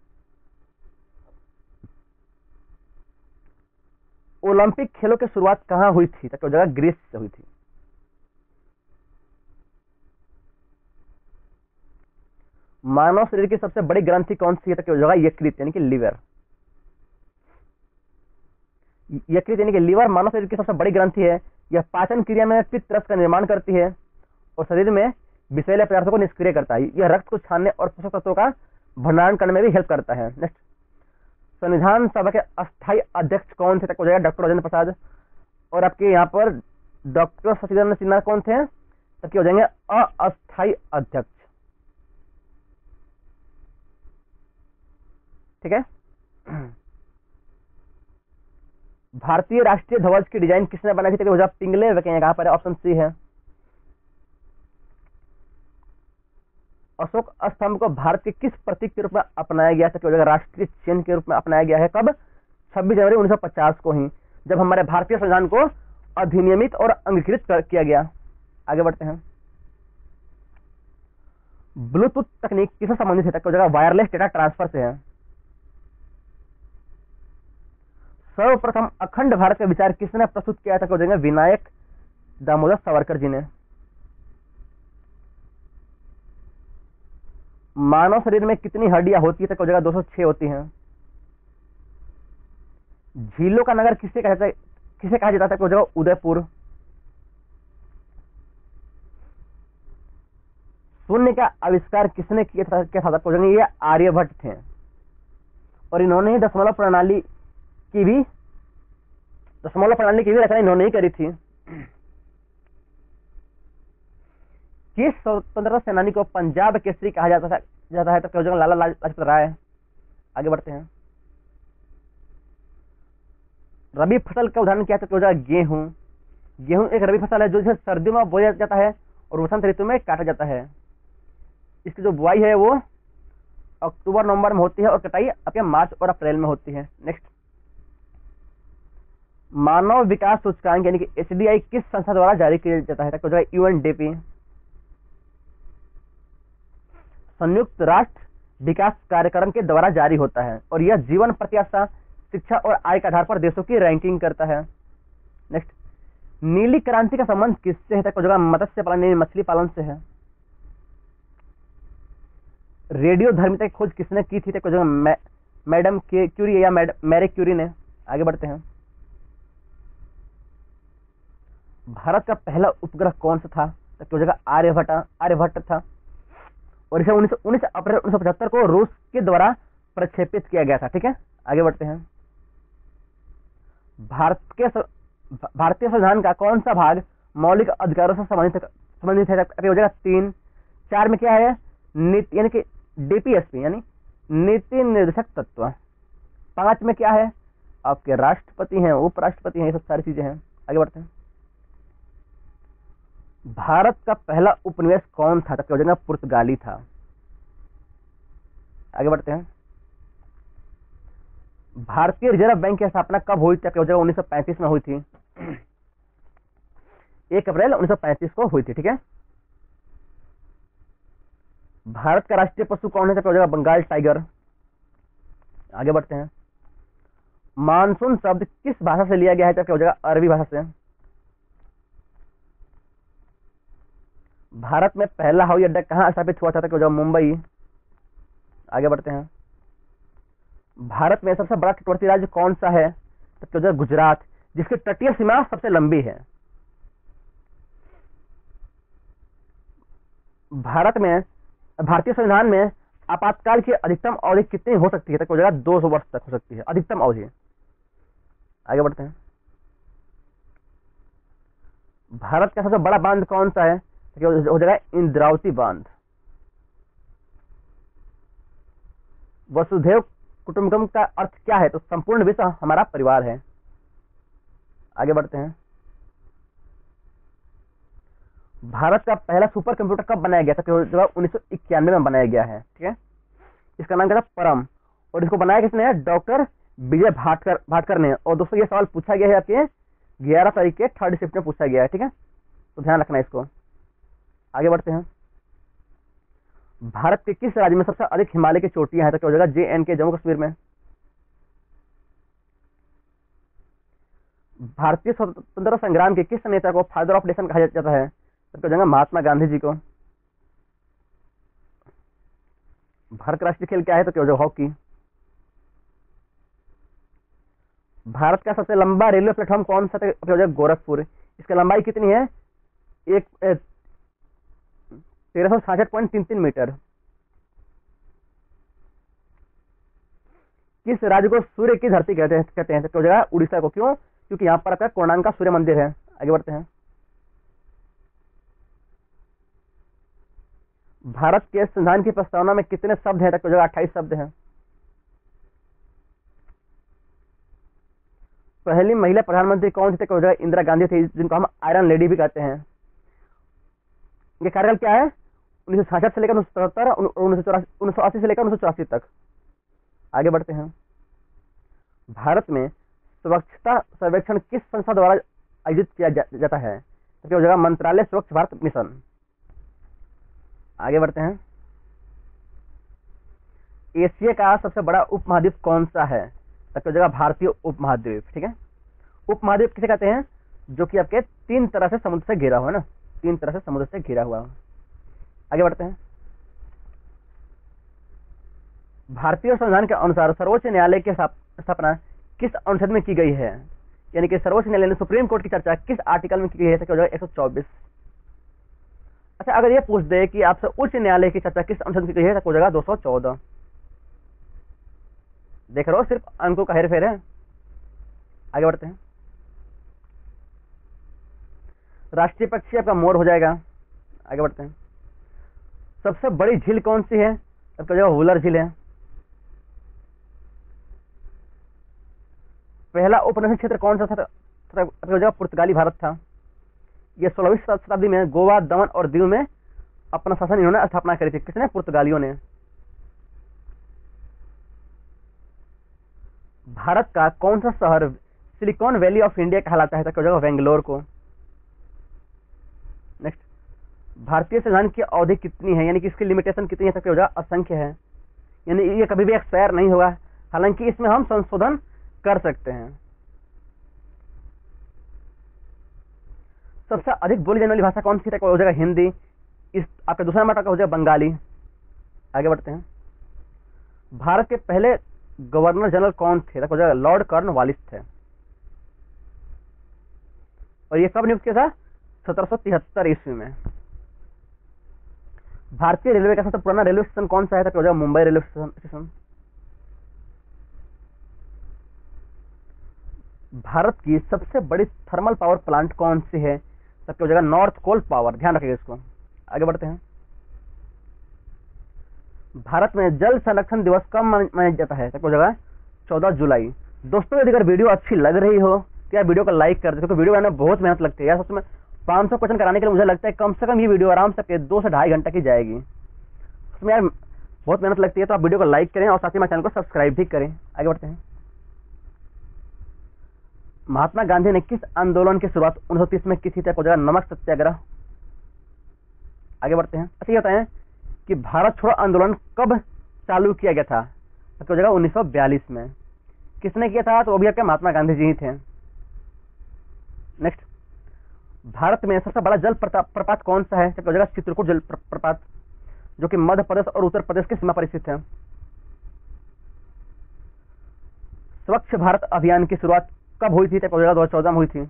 ओलंपिक खेलों की शुरुआत कहां हुई थी? हो जाएगा ग्रीस से हुई थी। मानव शरीर की सबसे बड़ी ग्रंथि कौन सी है? हो जाएगा यकृत, यानी कि लीवर। यकृत यानी कि लीवर मानव शरीर की सबसे बड़ी ग्रंथि है। यह पाचन क्रिया में पित्त रस का निर्माण करती है और शरीर में विषैले पदार्थों को निष्क्रिय करता है। यह रक्त को छानने और पोषक तत्वों का भंडारण करने में भी हेल्प करता है। नेक्स्ट, संविधान सभा के अस्थायी अध्यक्ष कौन थे? हो जाएगा डॉक्टर राजेंद्र प्रसाद। और आपके यहाँ पर डॉक्टर शशिधर सिन्हा कौन थे? तब हो जाएंगे अस्थायी अध्यक्ष। ठीक है। भारतीय राष्ट्रीय ध्वज की डिजाइन किसने बनाई थी? पिंगले वैकेया, कहां पर है? ऑप्शन सी है। अशोक स्तंभ को भारत के किस प्रतीक के रूप में अपनाया गया था? राष्ट्रीय चिन्ह के रूप में अपनाया गया है। कब? 26 जनवरी 1950 को ही, जब हमारे भारतीय संविधान को अधिनियमित और अंगीकृत किया गया। आगे बढ़ते हैं। ब्लूटूथ तकनीक किससे संबंधित है? वायरलेस डेटा ट्रांसफर से है। सर्वप्रथम अखंड भारत का विचार किसने प्रस्तुत किया था? विनायक दामोदर सावरकर जी ने। मानव शरीर में कितनी हड्डियां होती है? 206 होती हैं। झीलों का नगर किसे कहा जाता है? उदयपुर। शून्य का आविष्कार किसने किया था? ये आर्यभट्ट थे, और इन्होंने ही दशमलव प्रणाली की भी रचना इन्होंने ही करी थी। किस स्वतंत्रता सेनानी को पंजाब केसरी कहा जाता है? तो लाला लाजपत राय। आगे बढ़ते हैं। रबी फसल का उदाहरण क्या है? गेहूं। गेहूं एक रबी फसल है जो इसे सर्दियों में बोया जाता है और वसंत ऋतु में काटा जाता है। इसकी जो बुआई है वो अक्टूबर नवंबर में होती है और कटाई आपके मार्च और अप्रैल में होती है। नेक्स्ट, मानव विकास सूचकांक यानी कि HDI किस संस्था द्वारा जारी किया जाता है? UNDP। संयुक्त राष्ट्र विकास कार्यक्रम के द्वारा जारी होता है और यह जीवन प्रत्याशा, शिक्षा और आय के आधार पर देशों की रैंकिंग करता है। नेक्स्ट, नीली क्रांति का संबंध किससे है? मत्स्य पालन यानी मछली पालन से है। रेडियो धर्मिता की खोज किसने की थी? मैडम क्यूरी या मैरी क्यूरी ने। आगे बढ़ते हैं। भारत का पहला उपग्रह कौन सा था? आर्यभट्ट था, और इसे 19 अप्रैल 1975 को रूस के द्वारा प्रक्षेपित किया गया था। ठीक है, आगे बढ़ते हैं। भारतीय संविधान का कौन सा भाग मौलिक अधिकारों से संबंधित है? 3। 4 में क्या है? नीति यानी कि DPSP यानी नीति निर्देशक तत्व। 5 में क्या है? आपके राष्ट्रपति हैं, उपराष्ट्रपति हैं, ये सब सारी चीजें हैं। आगे बढ़ते हैं। भारत का पहला उपनिवेश कौन था? पुर्तगाली था। आगे बढ़ते हैं। भारतीय रिजर्व बैंक की स्थापना कब हुई थी? 1935 में हुई थी। 1 अप्रैल 1935 को हुई थी। ठीक है। भारत का राष्ट्रीय पशु कौन है? बंगाल टाइगर। आगे बढ़ते हैं। मानसून शब्द किस भाषा से लिया गया है? अरबी भाषा से। भारत में पहला हवाई अड्डा कहां स्थापित हुआ था? मुंबई। आगे बढ़ते हैं। भारत में सबसे बड़ा तटवर्ती राज्य कौन सा है? गुजरात, जिसकी तटीय सीमा सबसे लंबी है। भारतीय संविधान में आपातकाल की अधिकतम अवधि कितनी हो सकती है? 200 वर्ष तक हो सकती है अधिकतम अवधि। आगे बढ़ते हैं। भारत का सबसे बड़ा बांध कौन सा है? हो जाएगा इंद्रावती बांध। वसुधैव कुटुंबकम का अर्थ क्या है? तो संपूर्ण विश्व हमारा परिवार है। आगे बढ़ते हैं। भारत का पहला सुपर कंप्यूटर कब बनाया गया था? 1991 में बनाया गया है। ठीक है। इसका नाम क्या था? परम। और इसको बनाया किसने? डॉक्टर विजय भाटकर ने। और दोस्तों ये सवाल पूछा गया है आपके 11 तारीख के 3rd शिफ्ट में पूछा गया है। ठीक है, तो ध्यान रखना इसको। आगे बढ़ते हैं। भारत के किस राज्य में सबसे अधिक हिमालय की चोटियां हैं? तो क्या हो जाएगा? JNK, जम्मू कश्मीर में। भारतीय स्वतंत्रता संग्राम के किस नेता को फादर ऑफ नेशन कहा जाता है? तो क्या हो जाएगा? महात्मा गांधी जी को। भारत का राष्ट्रीय खेल क्या है? तो क्या हो जाएगा? हॉकी। भारत का सबसे लंबा रेलवे प्लेटफॉर्म कौन सा? तो हो जाएगा? गोरखपुर। इसकी लंबाई कितनी है? 1366.33 मीटर। किस राज्य को सूर्य की धरती कहते हैं? तो हो जाएगा? उड़ीसा को। क्यों? क्योंकि यहाँ पर आपका कोणार्क का सूर्य मंदिर है। आगे बढ़ते हैं। भारत के संविधान की प्रस्तावना में कितने शब्द हैं? तो हो जाएगा? 28 शब्द हैं। पहली महिला प्रधानमंत्री कौन थी? तो हो जाएगा इंदिरा गांधी थी, जिनको हम आयरन लेडी भी कहते हैं। ये कार्यकाल क्या है? 1966 से लेकर 1977 और 1980 से लेकर 1984 तक। आगे बढ़ते हैं। भारत में स्वच्छता सर्वेक्षण किस संस्था द्वारा आयोजित किया जाता है? तो क्या हो जाएगा? मंत्रालय स्वच्छ भारत मिशन। आगे बढ़ते हैं। एशिया का सबसे बड़ा उपमहाद्वीप कौन सा है? तो क्या हो जाएगा? भारतीय उपमहाद्वीप। ठीक है, उपमहाद्वीप किसे कहते हैं? जो कि आपके 3 तरह से समुद्र से घिरा हुआ है ना, 3 तरह से समुद्र से घिरा हुआ। आगे बढ़ते हैं। भारतीय संविधान के अनुसार सर्वोच्च न्यायालय की स्थापना किस अनुच्छेद में की गई है? यानी कि सर्वोच्च न्यायालय ने सुप्रीम कोर्ट की चर्चा किस आर्टिकल में की गई है? तो क्या हो जाएगा? 124। अच्छा, अगर ये पूछ दे कि आपसे उच्च न्यायालय की चर्चा किस अनुच्छेद में की गई है? तो हो जाएगा 214। देख रहे हो, सिर्फ अंकों का हेरफेर है। आगे बढ़ते हैं। राष्ट्रीय पक्षी आपका मोर हो जाएगा। आगे बढ़ते हैं। सबसे बड़ी झील कौन सी है? तब तो वुलर झील है। पहला उपनिवेश क्षेत्र कौन सा था? पुर्तगाली भारत था। यह 16वीं शताब्दी में गोवा, दमन और दीव में अपना शासन इन्होंने स्थापना करी थी। किसने? पुर्तगालियों ने। भारत का कौन सा शहर सिलिकॉन वैली ऑफ इंडिया कहलाता है? तो क्या हो जाएगा? बेंगलोर को। नेक्स्ट, भारतीय संविधान की अवधि कितनी है? यानी कि इसकी लिमिटेशन कितनी है? तो क्या हो जाएगा? असंख्य है, यानी ये कभी भी एक्सपायर नहीं होगा। हालांकि इसमें हम संशोधन कर सकते हैं। सबसे अधिक बोली जाने वाली भाषा कौन सी? हो जाएगा हिंदी। इस आपका दूसरा नंबर का हो जाएगा बंगाली। आगे बढ़ते हैं। भारत के पहले गवर्नर जनरल कौन थे? हो जाएगा लॉर्ड कॉर्नवालिस थे। और ये कब नियुक्त किया था? 1773 ईस्वी में। भारतीय रेलवे का सबसे पुराना रेलवे स्टेशन कौन सा है? तो हो जाएगा मुंबई रेलवे स्टेशन। भारत की सबसे बड़ी थर्मल पावर प्लांट कौन सी है? तो हो जाएगा नॉर्थ कोल पावर। ध्यान रखिएगा इसको। आगे बढ़ते हैं। भारत में जल संरक्षण दिवस कब मनाया जाता है? तो हो जाएगा 14 जुलाई। दोस्तों, यदि अगर वीडियो अच्छी लग रही हो तो यार वीडियो को लाइक कर दे, क्योंकि वीडियो बनाने में बहुत मेहनत लगती है यार। सच में 500 क्वेश्चन कराने के लिए मुझे लगता है कम से कम ये वीडियो आराम से 2 से 2.5 घंटा की जाएगी। उसमें यार बहुत मेहनत लगती है, तो आप वीडियो को लाइक करें और साथ ही मेरे चैनल को सब्सक्राइब भी करें। आगे बढ़ते हैं। महात्मा गांधी ने किस आंदोलन की शुरुआत 1930 में की थी? हो जाएगा नमक सत्याग्रह। आगे बढ़ते हैं। अच्छा, ये बताएं कि भारत छोड़ो आंदोलन कब चालू किया गया था? तो हो जाएगा 1942 में। किसने किया था? तो वो भी आपके महात्मा गांधी जी ही थे। नेक्स्ट, भारत में सबसे बड़ा जल प्रपात कौन सा है? तो हो जाएगा चित्रकूट जल प्रपात, जो कि मध्य प्रदेश और उत्तर प्रदेश की सीमा पर स्थित है। स्वच्छ भारत अभियान की शुरुआत कब हुई थी? तो हो जाएगा 2014 में हुई थी।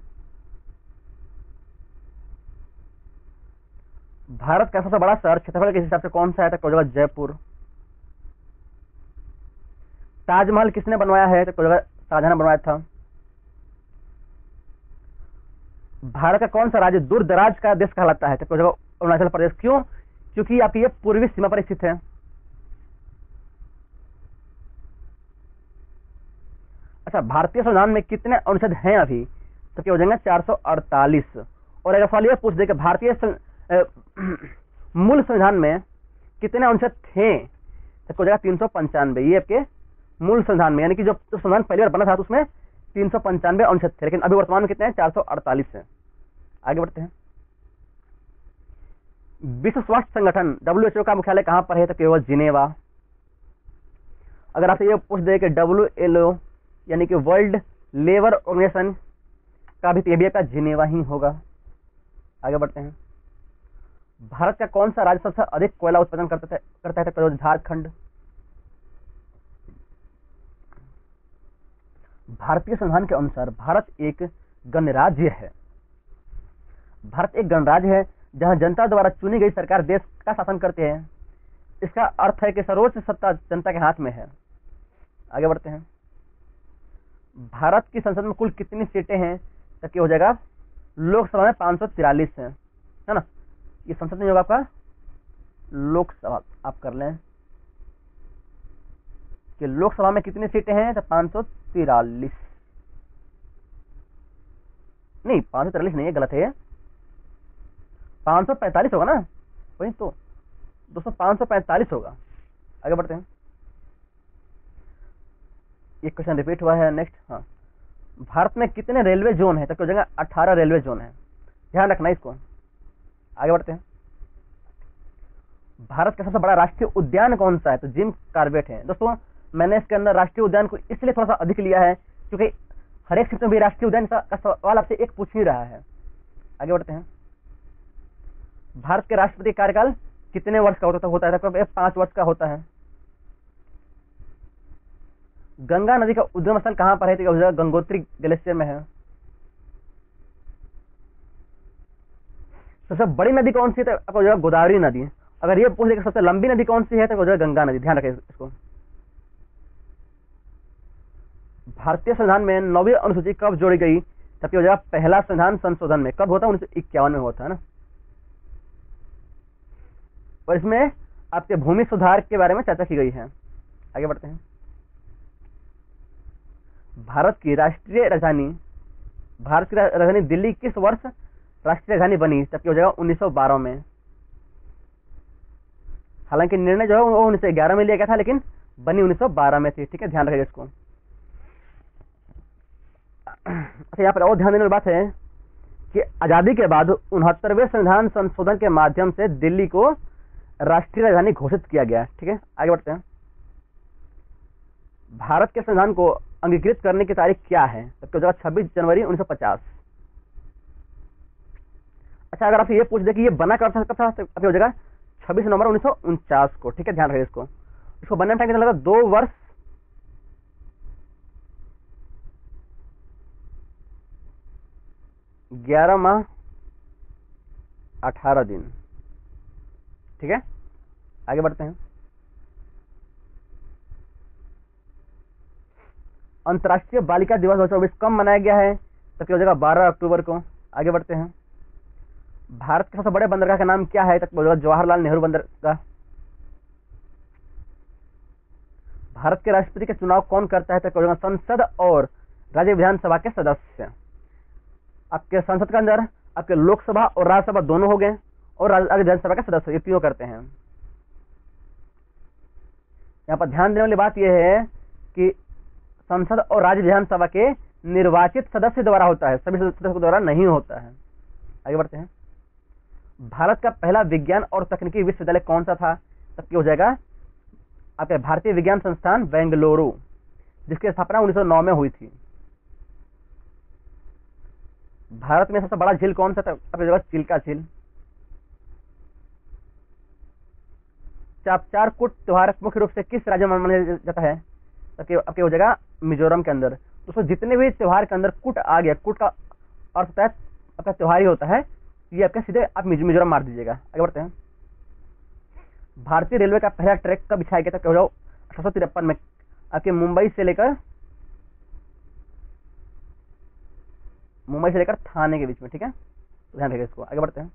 भारत का सबसे बड़ा शहर क्षेत्रफल के हिसाब से कौन सा है? तो हो जाएगा जयपुर। ताजमहल किसने बनवाया है? तो हो जाएगा शाहजहां ने बनवाया था। भारत का कौन सा राज्य दूर दराज का देश कहलाता है? तो हो जाएगा अरुणाचल प्रदेश। क्यों? क्योंकि आपकी ये पूर्वी सीमा पर स्थित है। अच्छा, भारतीय संविधान में कितने अनुच्छेद हैं अभी? तो क्या हो जाएंगे? 448। और अगर सवाल ये पूछ दे कि भारतीय मूल संविधान में कितने अनुच्छेद थे? तो हो जाएगा 395। ये आपके मूल संविधान में, यानी कि जो संविधान पहली बार बना था तो उसमें 395 अनुच्छेद थे, लेकिन अभी वर्तमान में कितने हैं? 448 है। आगे बढ़ते हैं। विश्व स्वास्थ्य संगठन WHO का मुख्यालय कहां पर है? तो केवल जिनेवा। अगर आपसे ये पूछ दे कि WLO यानी कि वर्ल्ड लेबर ऑर्गेनाइजेशन का भी का जिनेवा ही होगा। आगे बढ़ते हैं। भारत का कौन सा राज्य सबसे अधिक कोयला उत्पादन करता है? तो झारखंड। भारतीय संविधान के अनुसार भारत एक गणराज्य है। भारत एक गणराज्य है जहां जनता द्वारा चुनी गई सरकार देश का शासन करते हैं। इसका अर्थ है कि सर्वोच्च सत्ता जनता के हाथ में है। आगे बढ़ते हैं। भारत की संसद में कुल कितनी सीटें हैं? तो क्या हो जाएगा? लोकसभा में 543 है ना। ये संसद नहीं होगा आपका, लोकसभा। आप कर लें कि लोकसभा में कितनी सीटें हैं? तो 543। नहीं 543 नहीं है, गलत है, 545 होगा ना, वही तो दोस्तों 545 होगा। आगे बढ़ते हैं, एक क्वेश्चन रिपीट हुआ है। नेक्स्ट, हाँ, भारत में कितने रेलवे जोन है? तो हो जाएगा 18 रेलवे जोन है, ध्यान रखना इसको। आगे बढ़ते हैं, भारत का सबसे बड़ा राष्ट्रीय उद्यान कौन सा है? तो जिम कॉर्बेट है। दोस्तों मैंने इसके अंदर राष्ट्रीय उद्यान को इसलिए थोड़ा सा अधिक लिया है क्योंकि हर एक क्षेत्र में भी राष्ट्रीय उद्यान का सवाल आपसे एक पूछ ही रहा है। आगे बढ़ते हैं, भारत के राष्ट्रपति कार्यकाल कितने वर्ष का होता है? 5 वर्ष का होता है। गंगा नदी का उद्गम स्थल कहां पर है? तो गंगोत्री ग्लेशियर में है। सबसे बड़ी नदी कौन सी है? तो आपको जो है गोदावरी नदी। अगर ये पूछ ले सबसे लंबी नदी कौन सी है तो जो है गंगा नदी, ध्यान रखें इसको। भारतीय संविधान में 9वीं अनुसूची कब जोड़ी गई? तब हो जाएगा पहला संविधान संशोधन में। कब होता है? 1951 में होता है ना। और इसमें आपके भूमि सुधार के बारे में चर्चा की गई है। आगे बढ़ते हैं, भारत की राजधानी दिल्ली किस वर्ष राष्ट्रीय राजधानी बनी? तब हो जाएगा 1912 में। हालांकि निर्णय जो है वो 1911 में लिया गया था, लेकिन बनी 1912 में थी। ठीक है, ध्यान रखिएगा इसको। अच्छा, यहाँ पर और ध्यान देने वाली बात है कि आजादी के बाद 69वें संविधान संशोधन के माध्यम से दिल्ली को राष्ट्रीय राजधानी घोषित किया गया। ठीक है, आगे बढ़ते हैं, भारत के संविधान को अंगीकृत करने की तारीख क्या है? तब हो जाएगा 26 जनवरी 1950। अच्छा, अगर आपसे ये पूछ दे कि ये बना कब था, हो जाएगा 26 नवंबर 1949 को। ठीक है, ध्यान रखिए इसको। इसको बनने में टाइम कितना लगा? 2 वर्ष 11 माह 18 दिन। ठीक है, आगे बढ़ते हैं, अंतर्राष्ट्रीय बालिका दिवस 2024 कब मनाया गया है? तब हो जाएगा 12 अक्टूबर को। आगे बढ़ते हैं, भारत के सबसे बड़े बंदरगाह का नाम क्या है? तब हो जाएगा जवाहरलाल नेहरू बंदरगाह। भारत के राष्ट्रपति का चुनाव कौन करता है? तब हो जाएगा संसद और राज्य विधानसभा के सदस्य। आपके संसद के अंदर आपके लोकसभा और राज्यसभा दोनों हो गए, और राज्य विधानसभा के सदस्य ये तीनों करते हैं। यहाँ पर ध्यान देने वाली बात यह है कि संसद और राज्य विधानसभा के निर्वाचित सदस्य द्वारा होता है, सभी सदस्यों द्वारा नहीं होता है। आगे बढ़ते हैं, भारत का पहला विज्ञान और तकनीकी विश्वविद्यालय कौन सा था? तब हो जाएगा आपके भारतीय विज्ञान संस्थान बेंगलुरु, जिसकी स्थापना 1909 में हुई थी। भारत में सबसे बड़ा झील कौन सा? तब हो जाएगा चिल्का झील। चापचारकूट त्योहार मुख्य रूप से किस राज्य में मनाया जाता है? आपके हो जाएगा मिजोरम के अंदर। दोस्तों जितने भी त्योहार के अंदर कुट आ गया, कुट का अर्थ होता है आपका त्योहार ही होता है, ये आपके सीधे आप मिजोरम मार दीजिएगा। आगे बढ़ते हैं, भारतीय रेलवे का पहला ट्रैक कब बिछाया गया था? हो जाओ 1853 में, आपके मुंबई से लेकर थाने के बीच में। ठीक है, ध्यान रखिए इसको। आगे बढ़ते हैं,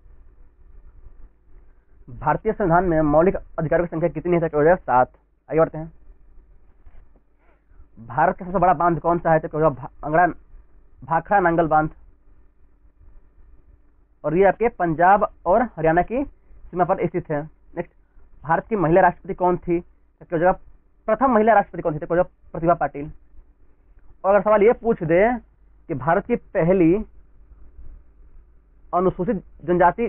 भारतीय संविधान में मौलिक अधिकारों की संख्या कितनी है? हो जाएगा 7। आगे बढ़ते हैं, भारत का सबसे बड़ा बांध कौन सा है? तो भाखड़ा नांगल बांध, और ये आपके पंजाब और हरियाणा की सीमा पर स्थित है। नेक्स्ट, भारत की महिला राष्ट्रपति कौन थी? तो हो जाएगा प्रथम महिला राष्ट्रपति कौन थी? तो हो जाएगा प्रतिभा पाटिल। और अगर सवाल ये पूछ दे कि भारत की पहली अनुसूचित जनजाति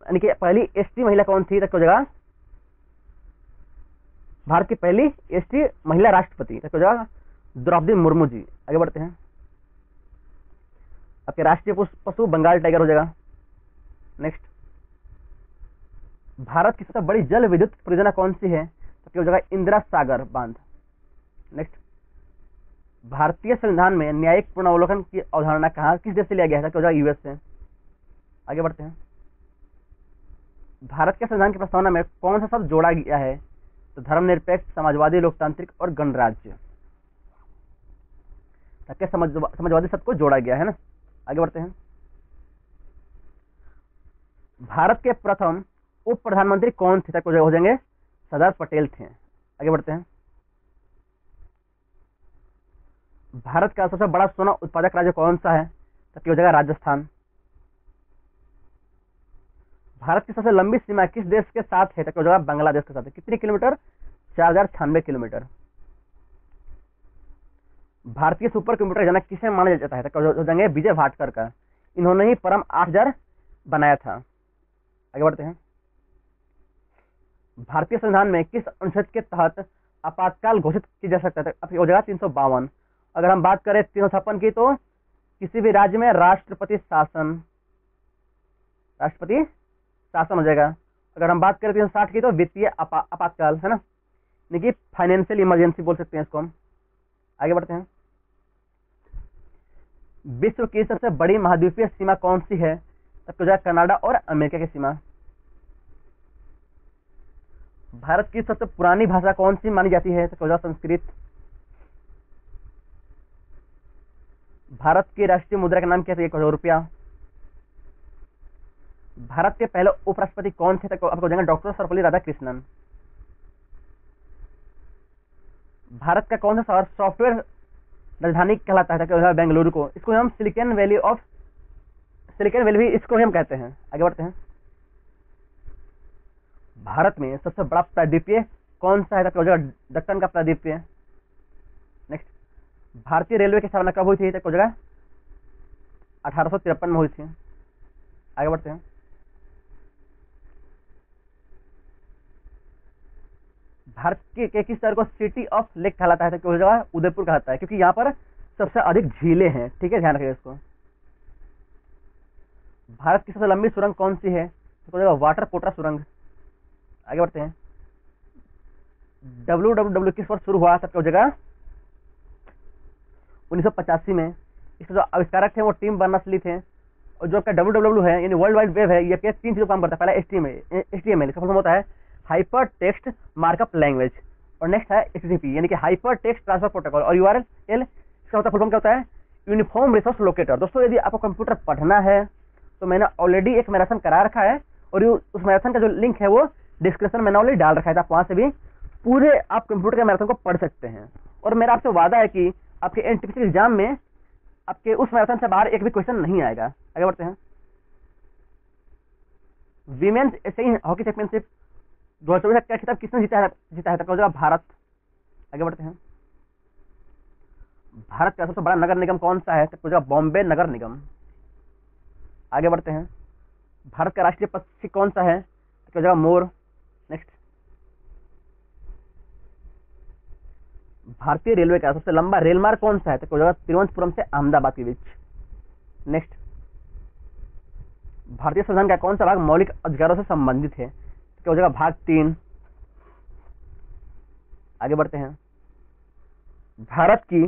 यानी कि पहली एसटी महिला कौन थी? तो हो जाएगा भारत की पहली एसटी महिला राष्ट्रपति तो हो जाएगा द्रौपदी मुर्मू जी। आगे बढ़ते हैं, आपके राष्ट्रीय पशु बंगाल टाइगर हो जाएगा। नेक्स्ट, भारत की सबसे बड़ी जल विद्युत परियोजना कौन सी है? तो हो जाएगा इंदिरा सागर बांध। नेक्स्ट, भारतीय संविधान में न्यायिक पुनर्वलोकन की अवधारणा कहाँ किस देश से लिया गया है? तो हो जाएगा यूएस से। आगे बढ़ते हैं, भारत के संविधान की प्रस्तावना में कौन सा शब्द जोड़ा गया है? तो धर्मनिरपेक्ष, समाजवादी, लोकतांत्रिक और गणराज्य। समाजवादी शब्द को जोड़ा गया है ना। आगे बढ़ते हैं, भारत के प्रथम उप प्रधानमंत्री कौन थे? तक हो जाएंगे सरदार पटेल थे। आगे बढ़ते हैं, भारत का सबसे बड़ा सोना उत्पादक राज्य कौन सा है? तो हो जाएगा राजस्थान। भारत की सबसे लंबी सीमा किस देश के साथ है? तो हो जाएगा बांग्लादेश के साथ। कितनी किलोमीटर? 4096 किलोमीटर। भारतीय सुपर कंप्यूटर जनक किसे माना जाता है? तो हो जाएंगे विजय भाटकर का। इन्होंने ही परम 8000 बनाया था। आगे बढ़ते हैं। भारतीय संविधान में किस अनुच्छेद के तहत आपातकाल घोषित की जा सकता है? तो हो जाएगा 352। अगर हम बात करें 356 की, तो किसी भी राज्य में राष्ट्रपति शासन हो जाएगा। अगर हम बात करें 360 की, तो वित्तीय आपातकाल है ना, यानी कि फाइनेंशियल इमरजेंसी बोल सकते हैं इसको हम। आगे बढ़ते हैं। विश्व की सबसे बड़ी महाद्वीपीय सीमा कौन सी है? तो जाएगा कनाडा और अमेरिका की सीमा। भारत की सबसे पुरानी भाषा कौन सी मानी जाती है? तो जाएगा संस्कृत। भारत की राष्ट्रीय मुद्रा का नाम क्या है? 1 रुपया। भारत के पहले उपराष्ट्रपति कौन थे? तो आपको जाएंगे डॉक्टर सर्वपल्ली राधाकृष्णन। भारत का कौन सा शहर सॉफ्टवेयर राजधानी कहलाता है? तो बेंगलुरु को। इसको हम सिलिकॉन वैली भी इसको हम कहते हैं। आगे बढ़ते हैं। भारत में सबसे बड़ा प्रायद्वीपीय कौन सा है? तो हो जाएगा दक्कन का प्रायद्वीपीय। नेक्स्ट, भारतीय रेलवे की स्थापना कब हुई थी? तो हो जाएगा 1853 में हुई थी। आगे बढ़ते हैं। भारत के किस शहर को सिटी ऑफ लेक कहलाता है? तो हो जाएगा उदयपुर कहलाता है, क्योंकि यहाँ पर सबसे अधिक झीलें हैं। ठीक है, ध्यान रखिएगा इसको। भारत की सबसे लंबी सुरंग कौन सी है? तो हो जाएगा वाटर पोटा सुरंग। आगे बढ़ते हैं। WWW किस वर्ष शुरू हुआ? हो जाएगा 1985 में। इसके जो आविष्कारक थे वो टिम बर्नर्स-ली थे। और जो आपका WWW है, यानी वर्ल्ड वाइड वेब है, ये 3 चीजों काम करता है। पहला HTML इसका मतलब होता है हाइपर टेक्स्ट मार्कअप लैंग्वेज, और नेक्स्ट है HTTP यानी कि हाइपर टेक्स्ट ट्रांसफर प्रोटोकॉल, और URL इसका मतलब फुल फॉर्म क्या होता है? Uniform resource locator. दोस्तों, यदि आपको कंप्यूटर पढ़ना है तो मैंने ऑलरेडी एक मैराथन करा रखा है, और उस मैराथन का जो लिंक है वो डिस्क्रिप्शन में मैंने ऑलरेडी डाल रखा है। आप वहां से भी पूरे आप कंप्यूटर के मैराथन को पढ़ सकते हैं। और मेरा आपसे वादा है कि आपके NTPC एग्जाम में आपके उस मैराथन से बाहर एक भी क्वेश्चन नहीं आएगा। आगे बढ़ते हैं। वीमेन्स एशियाई हॉकी चैंपियनशिप 2024 का खिताब किसने जीता है? तो हो जाएगा भारत। आगे बढ़ते हैं। भारत का सबसे बड़ा नगर निगम कौन सा है? तो हो जाएगा बॉम्बे नगर निगम। आगे बढ़ते हैं। भारत का राष्ट्रीय पक्षी कौन सा है? तो हो जाएगा मोर। नेक्स्ट, भारतीय रेलवे का सबसे लंबा रेल मार्ग कौन सा है? तो हो जाएगा तिरुवनंतपुरम से अहमदाबाद के बीच। नेक्स्ट, भारतीय संविधान का कौन सा भाग मौलिक अधिकारों से संबंधित है? तो हो जाएगा भाग 3। आगे बढ़ते हैं। भारत की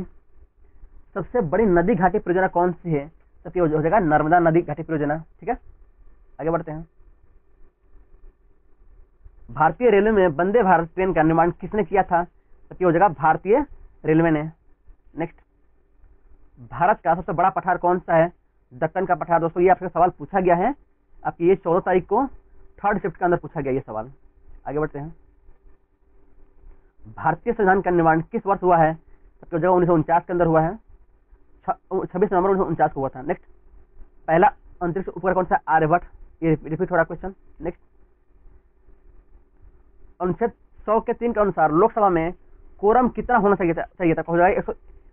सबसे बड़ी नदी घाटी परियोजना कौन सी है? तो हो जाएगा नर्मदा नदी घाटी परियोजना। ठीक है, आगे बढ़ते हैं। भारतीय रेलवे में वंदे भारत ट्रेन का निर्माण किसने किया था? तो हो जाएगा भारतीय रेलवे ने। नेक्स्ट, भारत का सबसे बड़ा पठार कौन सा है? दक्कन का पठार। दोस्तों, ये आपसे सवाल पूछा गया है, आपकी ये 14 तारीख को 3rd शिफ्ट के अंदर पूछा गया ये सवाल। आगे बढ़ते हैं। भारतीय संविधान का निर्माण किस वर्ष हुआ है? तो हो जाएगा 1949 के अंदर हुआ है। 26 नवंबर 1949 को हुआ था। नेक्स्ट, पहला अंतरिक्ष उपग्रह कौन सा? आर्यभट्ट। ये रिपीट हो रहा क्वेश्चन। नेक्स्ट, अनुच्छेद 100 के 3 के अनुसार लोकसभा में कोरम कितना होना चाहिए था? हो जाएगा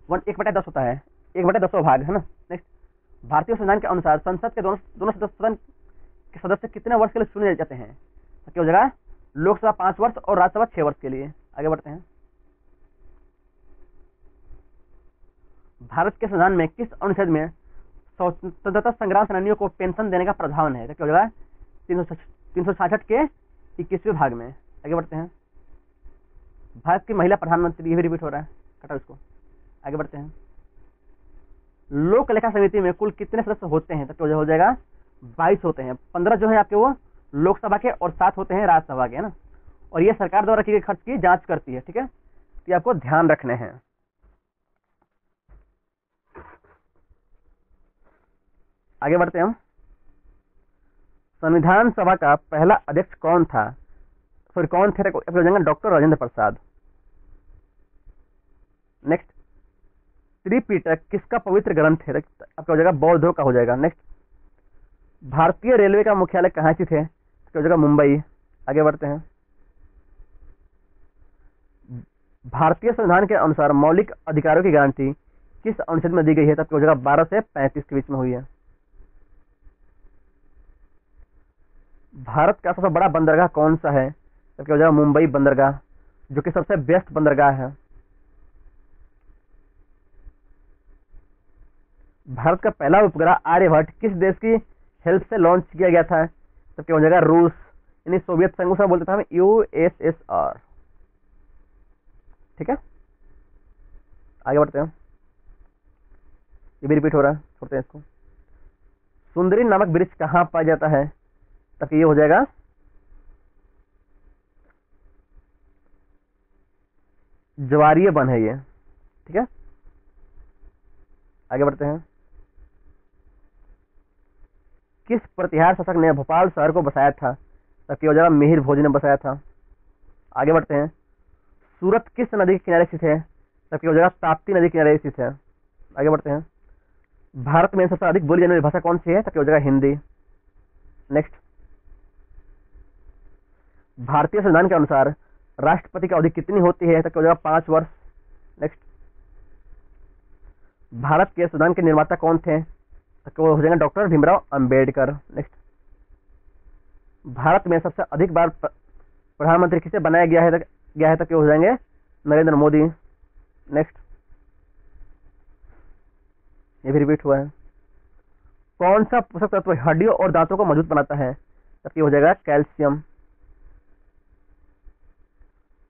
1/10 होता है, 1/10 भाग है ना। नेक्स्ट, भारतीय संविधान के अनुसार संसद के दोनों सदन के सदस्य कितने वर्ष के लिए चुने जाते हैं? तो हो जाएगा लोकसभा 5 वर्ष और राज्यसभा 6 वर्ष के लिए। आगे बढ़ते हैं। भारत के संविधान में किस अनुच्छेद में स्वतंत्रता संग्राम सेनानियों को पेंशन देने का प्रावधान है? तो हो जाएगा 366 के 21वें भाग में। आगे बढ़ते हैं। भारत की महिला प्रधानमंत्री, ये भी रिपीट हो रहा है, कटा इसको। आगे बढ़ते हैं। लोक लेखा समिति में कुल कितने सदस्य होते हैं? तो हो जाएगा 22 होते हैं। 15 जो है आपके वो लोकसभा के और 7 होते हैं राज्यसभा के, है ना। और ये सरकार द्वारा किए गए खर्च की जांच करती है। ठीक है, तो ये आपको ध्यान रखने हैं। आगे बढ़ते हैं हम। संविधान सभा का पहला अध्यक्ष कौन था? फिर कौन थे? डॉक्टर राजेंद्र प्रसाद। नेक्स्ट, त्रिपिटक किसका पवित्र ग्रंथ है? आपका हो जाएगा बौद्धों का हो जाएगा। नेक्स्ट, भारतीय रेलवे का मुख्यालय कहाँ स्थित है? तो हो जाएगा मुंबई। आगे बढ़ते हैं। भारतीय संविधान के अनुसार मौलिक अधिकारों की गारंटी किस अनुच्छेद में दी गई है? तब हो जाएगा 12 से 35 के बीच में हुई है। भारत का सबसे बड़ा बंदरगाह कौन सा है? तब हो जाएगा मुंबई बंदरगाह, जो कि सबसे व्यस्त बंदरगाह है। भारत का पहला उपग्रह आर्यभट्ट किस देश की हेल्प से लॉन्च किया गया था? तब हो जाएगा रूस, यानी सोवियत संघ से बोलते थे हम यूएसएसआर। ठीक है, आगे बढ़ते हैं। ये भी रिपीट हो रहा है, छोड़ते हैं इसको। सुंदरी नामक वृक्ष कहाँ पाया जाता है? तब ये हो जाएगा ज्वारीय वन है ये। ठीक है, आगे बढ़ते हैं। किस प्रतिहार शासक ने भोपाल शहर को बसाया था? तब हो जाएगा मिहिर भोज ने बसाया था। आगे बढ़ते हैं। सूरत किस नदी के किनारे स्थित है? तब हो जाएगा ताप्ती नदी के किनारे स्थित है। आगे बढ़ते हैं। भारत में सबसे अधिक बोली जाने वाली भाषा कौन सी है? तब हो जाएगा हिंदी। नेक्स्ट, भारतीय संविधान के अनुसार राष्ट्रपति की अवधि कितनी होती है? तब हो जाएगा 5 वर्ष। नेक्स्ट, भारत के संविधान के निर्माता कौन थे? तो हो जाएंगे डॉक्टर भीमराव अंबेडकर। नेक्स्ट, भारत में सबसे अधिक बार प्रधानमंत्री किसे बनाया गया है? तो हो जाएंगे नरेंद्र मोदी। नेक्स्ट, ये भी रिपीट हुआ है। कौन सा पोषक तत्व हड्डियों और दांतों को मजबूत बनाता है? तब हो जाएगा कैल्शियम।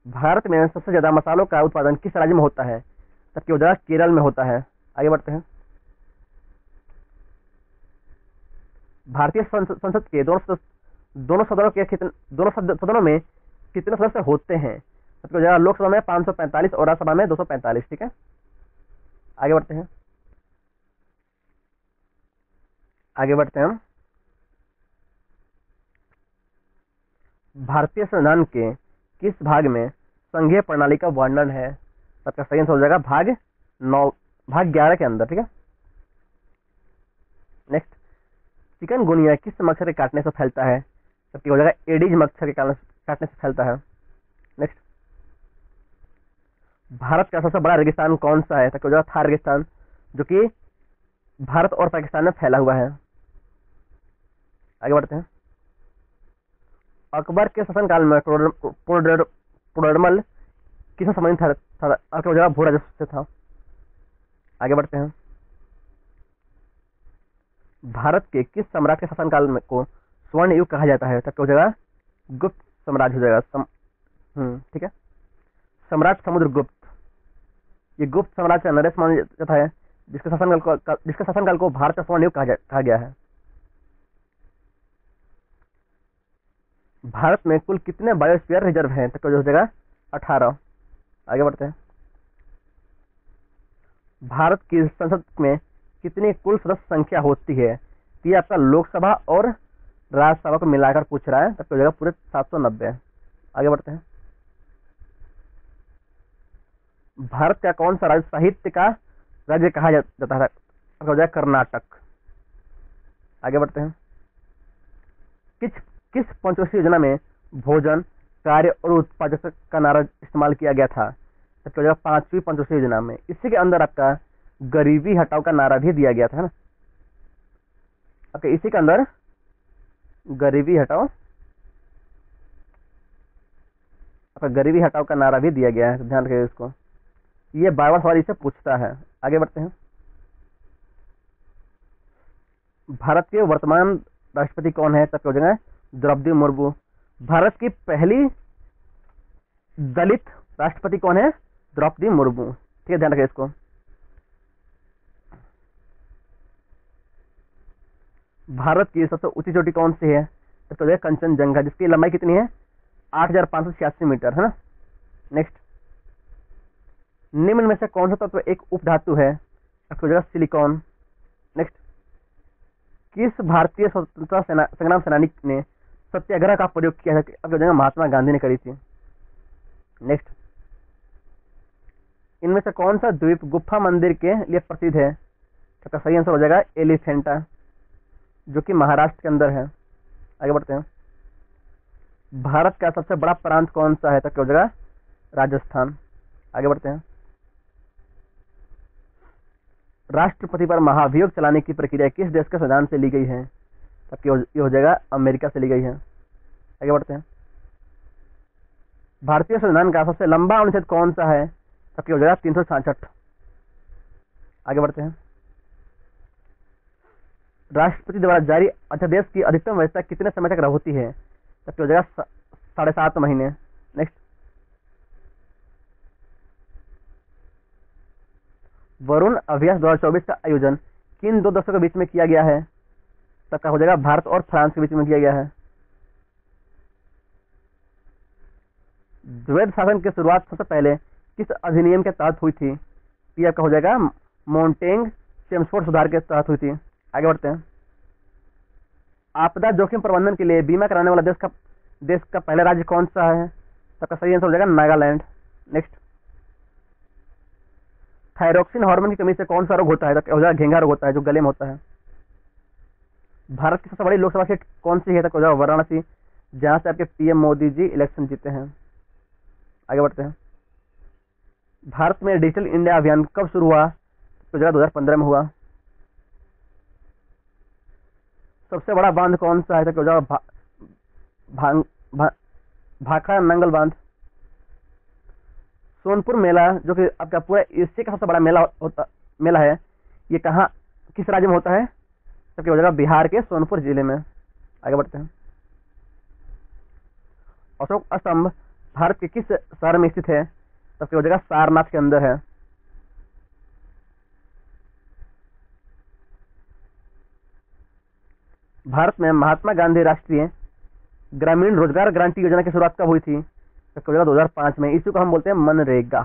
भारत में सबसे ज्यादा मसालों का उत्पादन किस राज्य में होता है? तब हो जाएगा केरल में होता है। आगे बढ़ते हैं। भारतीय संसद के दोनों सदनों में कितने सदस्य होते हैं? तो हो जाएगा लोकसभा में 545 और राज्यसभा में 245। ठीक है, आगे बढ़ते हैं। हम भारतीय संविधान के किस भाग में संघीय प्रणाली का वर्णन है? सबका सही आंसर हो जाएगा भाग 11 के अंदर। ठीक है, नेक्स्ट, चिकनगुनिया किस मच्छर के काटने से फैलता है? जबकि हो जाएगा एडिज मच्छर के काटने से फैलता है। नेक्स्ट, भारत का सबसे बड़ा रेगिस्तान कौन सा है? हो जाएगा थार रेगिस्तान, जो कि भारत और पाकिस्तान में फैला हुआ है। आगे बढ़ते हैं। अकबर के शासनकाल में टोडरमल किससे संबंधित था? हो जाएगा भू राजस्व से था। आगे बढ़ते हैं। भारत के किस सम्राट के शासनकाल में को स्वर्ण युग कहा जाता है? तब हो जाएगा गुप्त साम्राज्य हो जाएगा। ठीक है, सम्राट समुद्रगुप्त। ये गुप्त साम्राज्य नरेश माना जाता है, जिसके शासनकाल को भारत का स्वर्ण युग कहा गया है। भारत में कुल कितने बायोस्फीयर रिजर्व हैं? तब हो जाएगा 18। आगे बढ़ते हैं। भारत की संसद में कितनी कुल सदस्य संख्या होती है? तो ये आपका लोकसभा और राज्यसभा को मिलाकर पूछ रहा है। तब हो जाएगा पूरे 790। आगे बढ़ते हैं। भारत का कौन सा राज्य साहित्य का राज्य कहा जाता है? तब हो जाएगा कर्नाटक। आगे बढ़ते हैं। किस पंचवर्षीय योजना में भोजन, कार्य और उत्पादकता का नारा इस्तेमाल किया गया था? तब हो जाएगा 5वीं पंचवर्षीय योजना में। इसी के अंदर आपका गरीबी हटाओ का नारा भी दिया गया था, है ना। ओके, इसी के अंदर गरीबी हटाओ का नारा भी दिया गया है, ध्यान रखिए इसको। ये बार-बार सवाल इससे पूछता है। आगे बढ़ते हैं। भारत के वर्तमान राष्ट्रपति कौन है? तब हो जाएगा द्रौपदी मुर्मू। भारत की पहली दलित राष्ट्रपति कौन है? द्रौपदी मुर्मू। ठीक है, ध्यान रखिए इसको। भारत की सबसे ऊंची चोटी कौन सी है? तो हो जाएगा कंचनजंगा, जिसकी लंबाई कितनी है? 8586 मीटर, है ना। नेक्स्ट, निम्न में से कौन सा तत्व एक उपधातु है? हो जाएगा सिलिकॉन। नेक्स्ट, किस भारतीय स्वतंत्रता संग्राम सेनानी ने सत्याग्रह का प्रयोग किया है? अब हो जाएगा महात्मा गांधी ने करी थी। नेक्स्ट, इनमें से कौन सा द्वीप गुफा मंदिर के लिए प्रसिद्ध है? तो इसका सही आंसर हो जाएगा एलिफेंटा, जो कि महाराष्ट्र के अंदर है। आगे बढ़ते हैं। भारत का सबसे बड़ा प्रांत कौन सा है? तो क्या हो जाएगा राजस्थान। आगे बढ़ते हैं। राष्ट्रपति पर महाभियोग चलाने की प्रक्रिया किस देश के संविधान से ली गई है? तो ये हो जाएगा अमेरिका से ली गई है। आगे बढ़ते हैं। भारतीय संविधान का सबसे लंबा अनुच्छेद कौन सा है? तो क्या हो जाएगा 366। आगे बढ़ते हैं। राष्ट्रपति द्वारा जारी अध्यादेश की अधिकतम वैधता कितने समय तक होती है? तो क्या हो जाएगा 7.5 महीने। नेक्स्ट, वरुण अभ्यास 2024 का आयोजन किन दो देशों के बीच में किया गया है? तब का हो जाएगा भारत और फ्रांस के बीच में किया गया है। द्वैध शासन की शुरुआत सबसे पहले किस अधिनियम के तहत हुई थी? यह का हो जाएगा मोंटेग चेम्सफोर्ड सुधार के तहत हुई थी। आगे बढ़ते हैं। आपदा जोखिम प्रबंधन के लिए बीमा कराने वाला देश का पहला राज्य कौन सा है? सबका सही आंसर हो जाएगा नागालैंड। नेक्स्ट, थायरोक्सिन हार्मोन की कमी से कौन सा रोग होता है? तो हो जाएगा घेंघा रोग होता है, जो गले में होता है। भारत की सबसे बड़ी लोकसभा सीट कौन सी है? तो हो जाएगा वाराणसी, जहां से आपके पीएम मोदी जी इलेक्शन जीते हैं। आगे बढ़ते हैं। भारत में डिजिटल इंडिया अभियान कब शुरू हुआ? तो जगह 2015 में हुआ। सबसे बड़ा बांध कौन सा है? तो भाखड़ा नंगल बांध। सोनपुर मेला, जो कि आपका पूरा एशिया का सबसे बड़ा मेला है, ये कहाँ किस राज्य में होता है? सबकी हो जाएगा बिहार के सोनपुर जिले में। आगे बढ़ते हैं। अशोक स्तंभ भारत के किस शहर में स्थित है? सबकी हो जाएगा सारनाथ के अंदर है। भारत में महात्मा गांधी राष्ट्रीय ग्रामीण रोजगार गारंटी योजना की शुरुआत कब हुई थी? तो 2005 में। इसी को हम बोलते हैं मनरेगा।